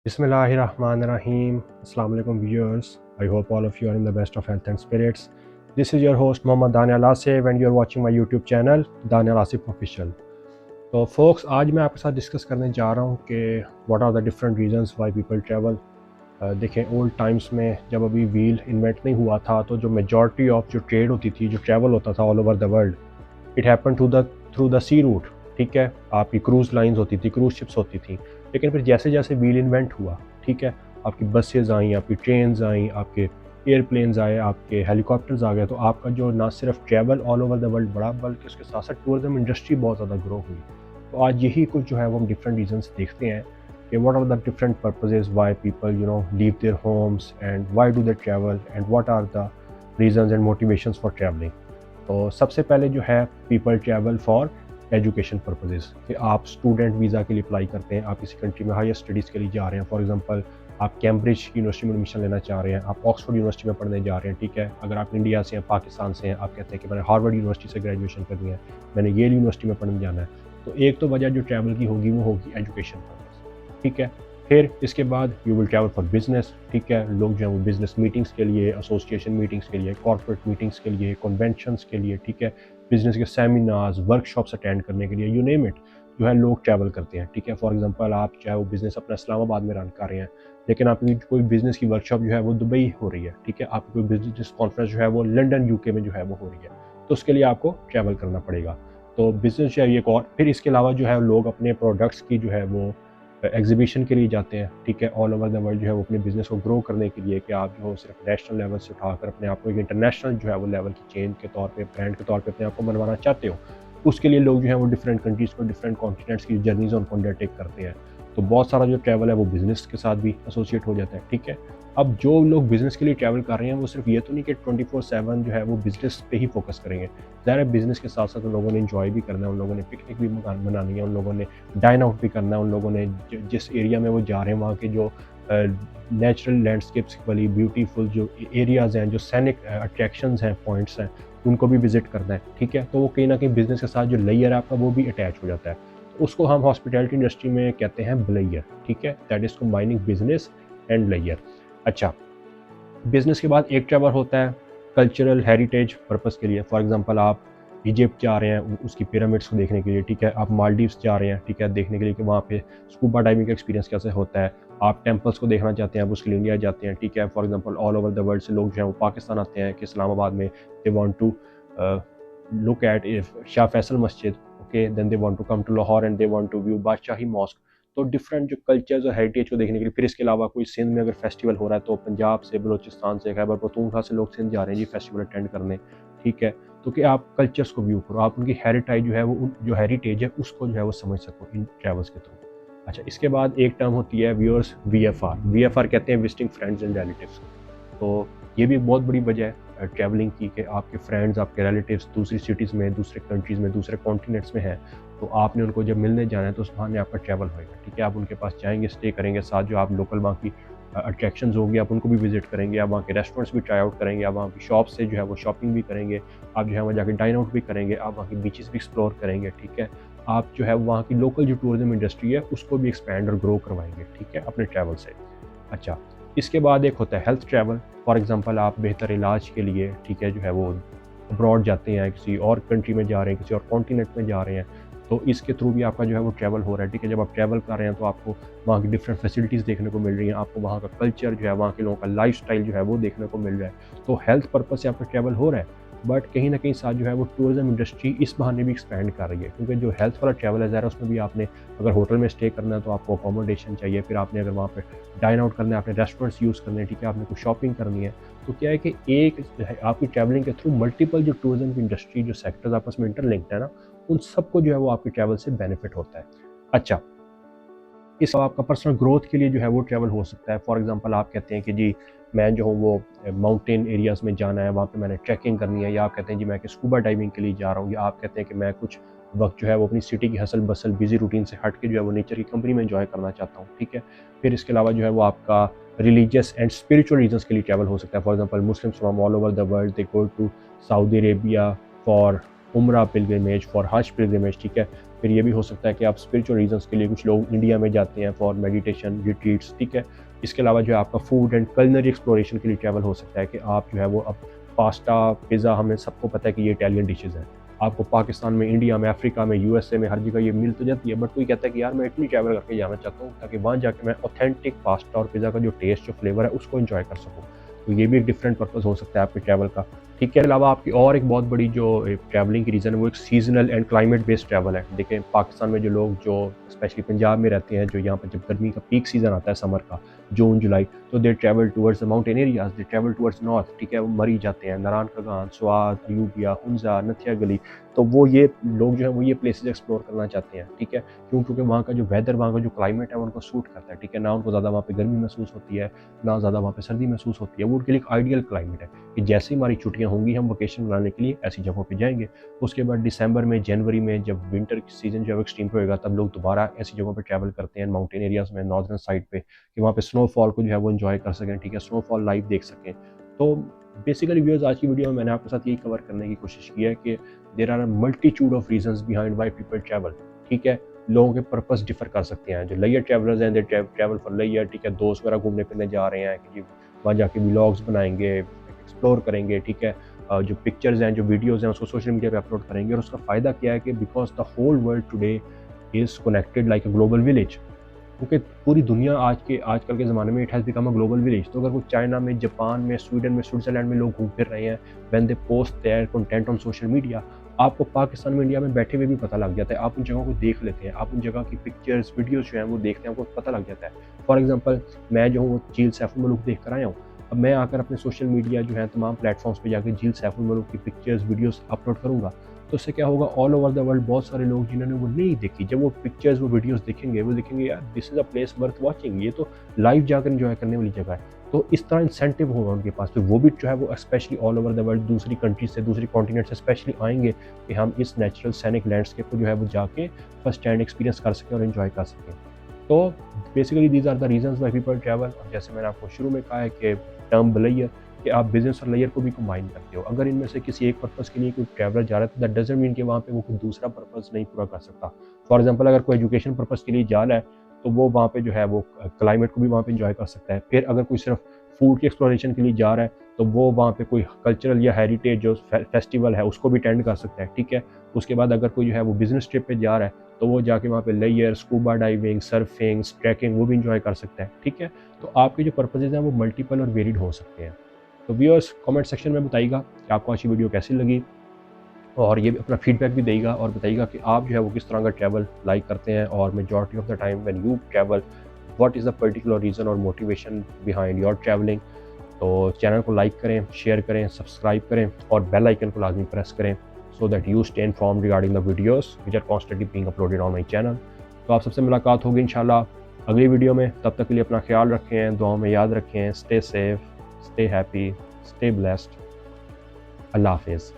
Bismillahirrahmanirrahim. Assalamu alaikum viewers. I hope all of you are in the best of health and spirits. This is your host Mohammad Daniel Asif and you are watching my YouTube channel Daniel Asif Official. तो folks, आज मैं आपके साथ discuss करने जा रहा हूँ कि what are the different reasons why people travel. देखें ओल्ड टाइम्स में जब अभी व्हील इन्वेंट नहीं हुआ था तो जो मेजॉरिटी ऑफ जो ट्रेड होती थी, जो ट्रैवल होता था all over the world, it happen through the sea route. ठीक है, आपकी क्रूज़ लाइंस होती थी, क्रूज़ शिप्स होती थी। लेकिन फिर जैसे जैसे व्हील इन्वेंट हुआ, ठीक है, आपकी बसेज आई, आपकी ट्रेन्स आई, आपके एयरप्लेन्स आए, आपके हेलीकॉप्टर्स आ गए, तो आपका जो ना सिर्फ travel all over the world बढ़ा बल्कि उसके साथ साथ टूरिज्म इंडस्ट्री बहुत ज़्यादा ग्रो हुई। तो आज यही कुछ जो है वो हम डिफरेंट रीजंस देखते हैं कि what are the different purposes why people leave their homes and why do they travel and what are the reasons and motivations for traveling. तो सबसे पहले जो है people travel for education purposes, कि आप स्टूडेंट वीज़ा के लिए apply करते हैं, आप किसी कंट्री में हायर स्टडीज़ के लिए जा रहे हैं। फॉर एग्जांपल आप कैम्ब्रिज यूनिवर्सिटी में एडमिशन लेना चाह रहे हैं, आप ऑक्सफोर्ड यूनिवर्सिटी में पढ़ने जा रहे हैं। ठीक है, अगर आप इंडिया से हैं, पाकिस्तान से हैं, आप कहते हैं कि मैंने हार्वर्ड यूनिवर्सिटी से ग्रेजुएशन करनी है, मैंने येल यूनिवर्सिटी में पढ़ने जाना है, तो एक तो वजह जो ट्रैवल की होगी वो होगी एजुकेशन पर्पज़। ठीक है, फिर इसके बाद you will travel for business. ठीक है, लोग जो है वो बिजनेस मीटिंग्स के लिए, एसोसिएशन मीटिंग्स के लिए, कॉर्पोरेट मीटिंग्स के लिए, कन्वेंशंस के लिए, ठीक है, बिजनेस के सेमिनार्स, वर्कशॉप्स अटेंड करने के लिए, यू नेम इट, जो है लोग ट्रैवल करते हैं। ठीक है, फॉर एग्जांपल आप चाहे वो बिज़नेस अपना इस्लामाबाद में रन कर रहे हैं, लेकिन आपकी कोई बिज़नेस की वर्कशॉप जो है वो दुबई हो रही है। ठीक है, आपकी कोई बिजनेस कॉन्फ्रेंस जो है वो लंदन यूके में जो है वो हो रही है, तो उसके लिए आपको ट्रैवल करना पड़ेगा। तो बिज़नेस जो है ये एक और, फिर इसके अलावा जो है लोग अपने प्रोडक्ट्स की जो है वो एग्जीबिशन के लिए जाते हैं। ठीक है, ऑल ओवर द वर्ल्ड जो है वो अपने बिज़नेस को ग्रो करने के लिए, कि आप जो सिर्फ नेशनल लेवल से उठाकर अपने आप को एक इंटरनेशनल जो है वो लेवल की चेन के तौर पे, ब्रांड के तौर पे अपने आप को बनवाना चाहते हो, उसके लिए लोग जो है वो डिफरेंट कंट्रीज़ को, डिफरेंट कॉन्टिनेंट्स की जर्नीज़ उनको अंडरटेक करते हैं। तो बहुत सारा जो ट्रैवल है वो बिज़नेस के साथ भी एसोसिएट हो जाता है। ठीक है, अब जो लोग बिज़नेस के लिए ट्रैवल कर रहे हैं वो सिर्फ ये तो नहीं कि 24/7 जो है वो बिज़नेस पे ही फोकस करेंगे। ज़ाहिर है बिज़नेस के साथ साथ उन लोगों ने एंजॉय भी करना है, उन लोगों ने पिकनिक भी मनानी है, उन लोगों ने डाइन आउट भी करना है, उन लोगों ने जिस एरिया में वो जा रहे हैं वहाँ के जो नेचुरल लैंडस्केप्स वाली ब्यूटीफुल जो एरियाज़ हैं, जो सैनिक अट्रैक्शंस हैं, पॉइंट्स हैं, उनको भी विजिट करना है। ठीक है, तो वो कहीं ना कहीं बिज़नेस के साथ जो लेयर है आपका वो भी अटैच हो जाता है। तो उसको हम हॉस्पिटैलिटी इंडस्ट्री में कहते हैं ब्लेयर। ठीक है, that is combining business and layer. अच्छा, बिज़नेस के बाद एक ट्रैवल होता है कल्चरल हेरिटेज पर्पस के लिए। फॉर एग्जांपल आप इजिप्ट जा रहे हैं उसकी पिरामिड्स को देखने के लिए। ठीक है, आप मालदीव्स जा रहे हैं, ठीक है, देखने के लिए कि वहाँ पे स्कूबा डाइविंग का एक्सपीरियंस कैसे होता है। आप टेम्पल्स को देखना चाहते हैं, आप उसके लिए इंडिया जाते हैं। ठीक है, for example all over the world से लोग जो हैं वो पाकिस्तान आते हैं कि इस्लामाबाद में they want to look at Shah Faisal Masjid. Okay, then they want to come to Lahore and they want to view Badshahi mosque. तो डिफरेंट जो कल्चर्स और हेरिटेज को देखने के लिए, फिर इसके अलावा कोई सिंध में अगर फेस्टिवल हो रहा है तो पंजाब से, बलोचिस्तान से, खैबर पख्तूनख्वा से लोग सिंध जा रहे हैं जी फेस्टिवल अटेंड करने। ठीक है, तो कि आप कल्चर्स को व्यू करो, आप उनकी हेरिटेज जो है वो, जो हेरिटेज है उसको जो है वो समझ सको इन ट्रैवल्स के थ्रू। अच्छा, इसके बाद एक टर्म होती है व्यूअर्स VFR। VFR कहते हैं विजिटिंग फ्रेंड्स एंड रिलेटिव्स। तो ये भी एक बहुत बड़ी वजह है ट्रैवलिंग की, कि आपके फ्रेंड्स, आपके रिलेटिव्स दूसरी सिटीज़ में, दूसरे कंट्रीज़ में, दूसरे कॉन्टिनेंट्स में हैं, तो आपने उनको जब मिलने जाना है तो उस बहाने आपका ट्रैवल होएगा। ठीक है, आप उनके पास जाएंगे, स्टे करेंगे, साथ जो आप लोकल वहाँ की अट्रैक्शंस होगी आप उनको भी विजिट करेंगे, आप वहाँ के रेस्टोरेंट्स भी ट्राई आउट करेंगे, आप वहाँ की शॉप से जो है वो शॉपिंग भी करेंगे, आप जो है वहाँ जाके डाइन आउट भी करेंगे, आप वहाँ की बीचेस भी एक्सप्लोर करेंगे। ठीक है, आप जो है वहाँ की लोकल जो टूरिज्म इंडस्ट्री है उसको भी एक्सपैंड और ग्रो करवाएंगे। ठीक है, अपने ट्रैवल से। अच्छा, इसके बाद एक होता है हेल्थ ट्रैवल। फॉर एग्जांपल आप बेहतर इलाज के लिए, ठीक है, जो है वो अब्रॉड जाते हैं, किसी और कंट्री में जा रहे हैं, किसी और कॉन्टिनेंट में जा रहे हैं, तो इसके थ्रू भी आपका जो है वो ट्रैवल हो रहा है। ठीक है, जब आप ट्रैवल कर रहे हैं तो आपको वहाँ की डिफरेंट फैसिलिटीज़ देखने को मिल रही हैं, आपको वहाँ का कल्चर जो है, वहाँ के लोगों का लाइफस्टाइल जो है वो देखने को मिल रहा है। तो हेल्थ पर्पज़ से आपका ट्रैवल हो रहा है, बट कहीं ना कहीं साथ जो है वो टूरिज्म इंडस्ट्री इस बहाने भी एक्सपैंड कर रही है, क्योंकि जो हेल्थ वाला ट्रैवल है ज़रा उसमें भी आपने अगर होटल में स्टे करना है तो आपको अकोमोडेशन चाहिए, फिर आपने अगर वहाँ पर डाइन आउट करना है, आपने रेस्टोरेंट्स यूज़ करने हैं, ठीक है, आपने कुछ शॉपिंग करनी है, तो क्या है कि एक जो है आपकी ट्रैवलिंग के थ्रू मल्टीपल जो टूरिज्म की इंडस्ट्री, जो सेक्टर्स आपस में इंटरलिंक्ड है ना, उन सबको जो है वो आपकी ट्रैवल से बेनिफिट होता है। अच्छा, इस आपका पर्सनल ग्रोथ के लिए जो है वो ट्रैवल हो सकता है। फॉर एग्जांपल आप कहते हैं कि जी मैं जो हूँ वो माउंटेन एरियाज़ में जाना है, वहाँ पे मैंने ट्रैकिंग करनी है, या आप कहते हैं जी मैं कि स्कूबा डाइविंग के लिए जा रहा हूँ, या आप कहते हैं कि मैं कुछ वक्त जो है वो अपनी सिटी की हसल बसल बिजी रूटीन से हट के जो है वो नेचर की कंपनी में एंजॉय करना चाहता हूँ। ठीक है, फिर इसके अलावा जो है वो आपका रिलीजियस एंड स्पिरिचुअल रीजंस के लिए ट्रैवल हो सकता है। For example Muslims from all over the world they go to Saudi Arabia for उम्रा पिलग्रिमेज, फॉर हज पिलग्रिमेज, ठीक है। फिर ये भी हो सकता है कि आप स्पिरिचुअल रीजंस के लिए कुछ लोग इंडिया में जाते हैं फॉर मेडिटेशन रिट्रीट्स, ठीक है। इसके अलावा जो है आपका फूड एंड कल्नरी एक्सप्लोरेशन के लिए ट्रैवल हो सकता है कि आप जो है वो अब पास्ता, पिज़्ज़ा, हमें सबको पता है कि ये इटालियन डिशेज़ हैं। आपको पाकिस्तान में, इंडिया में, अफ्रीका में, यूएसए में हर जगह ये मिल तो जाती है, बट कोई कहता है कि यार मैं इटली ट्रैवल करके जाना चाहता हूँ ताकि वहाँ जाके मैं ऑथेंटिक पास्ता और पिज़्ज़ा का जो टेस्ट, जो फ्लेवर है उसको एंजॉय कर सकूँ। तो ये भी एक डिफरेंट पर्पज़ हो सकता है आपके ट्रैवल का। ठीक है, इसके अलावा आपकी और एक बहुत बड़ी जो ट्रैवलिंग की रीज़न है वो एक seasonal and climate based travel है। देखें पाकिस्तान में जो लोग जो स्पेशली पंजाब में रहते हैं, जो यहाँ पर जब गर्मी का पीक सीज़न आता है समर का, जून जुलाई, तो दे travel towards the mountain areas, they travel towards north, ठीक है। वो मरी जाते हैं, नारायण खगान, स्वात, अयूबिया, हुंजा, नथिया गली, तो वो ये लोग जो है वो ये प्लेसेस एक्सप्लोर करना चाहते हैं, ठीक है। क्यों? क्योंकि वहाँ का जो वेदर, वहाँ का जो क्लाइमेट है वो उनको सूट करता है, ठीक है। ना उनको ज़्यादा वहाँ पे गर्मी महसूस होती है, ना ज़्यादा वहाँ पे सर्दी महसूस होती है। वो उनके लिए एक आइडियल क्लाइमेट है कि जैसे ही हमारी छुट्टियाँ होंगी हम वेकेशन मनाने के लिए ऐसी जगहों पे जाएंगे। उसके बाद दिसंबर में, जनवरी में जब विंटर सीजन जो है एक्सट्रीम पे होएगा, तब लोग दोबारा ऐसी जगहों पे ट्रैवल करते हैं माउंटेन एरियाज़ में, नॉर्दर्न साइड पे, कि वहाँ पे स्नोफॉल को जो है वो एंजॉय कर सकें, ठीक है, स्नोफॉल लाइव देख सकें। तो बेसिकली व्यूअर्स, आज की वीडियो में मैंने आपके साथ यही कवर करने की कोशिश की है कि there are a multitude of reasons behind why people travel, ठीक है। लोगों के पर्पस डिफर कर सकते हैं। जो लेयर ट्रैवलर्स हैं, दे ट्रैवल फॉर लेयर, ठीक है। दोस्त वगैरह घूमने फिरने जा रहे हैं कि जी वहाँ जाके व्लॉग्स बनाएंगे, एक्सप्लोर करेंगे, ठीक है। जो पिक्चर्स हैं, जो वीडियोज़ हैं, उसको सोशल मीडिया पे अपलोड करेंगे। और उसका फ़ायदा क्या है कि because the whole world today is connected like a global village, क्योंकि पूरी दुनिया आजकल के ज़माने में it has become a global village. तो अगर वो चाइना में, जापान में, स्वीडन में, स्विट्ज़रलैंड में लोग घूम फिर रहे हैं, when they post their content on social media, आपको पाकिस्तान में, इंडिया में बैठे हुए भी पता लग जाता है। आप उन जगहों को देख लेते हैं, आप उन जगह की पिक्चर्स, वीडियोज़ जो हैं वो देखते हैं, आपको पता लग जाता है। फॉर एग्ज़ाम्पल, मैं जो हूँ वो झील सैफुल मलूक देख कर आया हूँ। अब मैं आकर अपने सोशल मीडिया जो है तमाम प्लेटफ़ॉर्म्स पे जाके झील सैफुल मलूक की पिक्चर्स, वीडियोज़ अपलोड करूँगा, तो उससे क्या होगा, ऑल ओवर द वर्ल्ड बहुत सारे लोग जिन्होंने वो नहीं देखी, जब वो पिक्चर्स, वो वीडियोस देखेंगे, वो देखेंगे यार this is a place worth watching, ये तो लाइव जाकर एंजॉय करने वाली जगह है। तो इस तरह इंसेंटिव होगा उनके पास, तो वो भी जो है वो specially all over the world दूसरी कंट्री से, दूसरी कॉन्टिनेंट से स्पेशली आएंगे कि हम इस नेचुरल सैनिक लैंडस्केप को जो है वो जाके फर्स्ट हैंड एक्सपीरियंस कर सकें और एंजॉय कर सकें। तो basically these are the reasons why people travel. और जैसे मैंने आपको शुरू में कहा है कि टर्म बलैयर, कि आप बिज़नेस और लेयर को भी कंबाइन करते हो। अगर इनमें से किसी एक पर्पज़ के लिए कोई ट्रैवलर जा रहा है, तो दैट डज़न्ट मीन कि वहाँ पे वो कोई दूसरा पर्पज़ नहीं पूरा कर सकता। फॉर एग्ज़ाम्पल, अगर कोई एजुकेशन पर्पज़ के लिए जा रहा है, तो वो वहाँ पे जो है वो क्लाइमेट को भी वहाँ पे एंजॉय कर सकता है। फिर अगर कोई सिर्फ फूड की एक्सप्लोरेशन के लिए जा रहा है, तो वो वहाँ पे कोई कल्चरल या हेरिटेज जो फेस्टिवल है उसको भी अटेंड कर सकता है, ठीक है। उसके बाद अगर कोई जो है वो बिज़नेस ट्रिप पे जा रहा है, तो वो जाके वहाँ पे लेयर, स्कूबा डाइविंग, सर्फिंग, ट्रैकिंग वो भी एंजॉय कर सकता है, ठीक है। तो आपके जो पर्पसेज़ हैं वो मल्टीपल और वेरिड हो सकते हैं। तो व्यूअर्स, कमेंट सेक्शन में बताइएगा कि आपको आज की वीडियो कैसी लगी, और ये भी अपना फीडबैक भी देगा और बताइएगा कि आप जो है वो किस तरह का ट्रैवल लाइक करते हैं, और majority of the time when you travel what is the particular reason और मोटिवेशन बिहाइंड योर ट्रैवलिंग। तो चैनल को लाइक करें, शेयर करें, सब्सक्राइब करें और बेल आइकन को लाजमी प्रेस करें, so that you stay informed regarding the videos which are constantly being uploaded on my channel. तो आप सबसे मुलाकात होगी इंशाल्लाह अगली वीडियो में। तब तक के लिए अपना ख्याल रखें, दुआओं में याद रखें। Stay safe, stay happy, stay blessed. अल्लाह हाफिज़।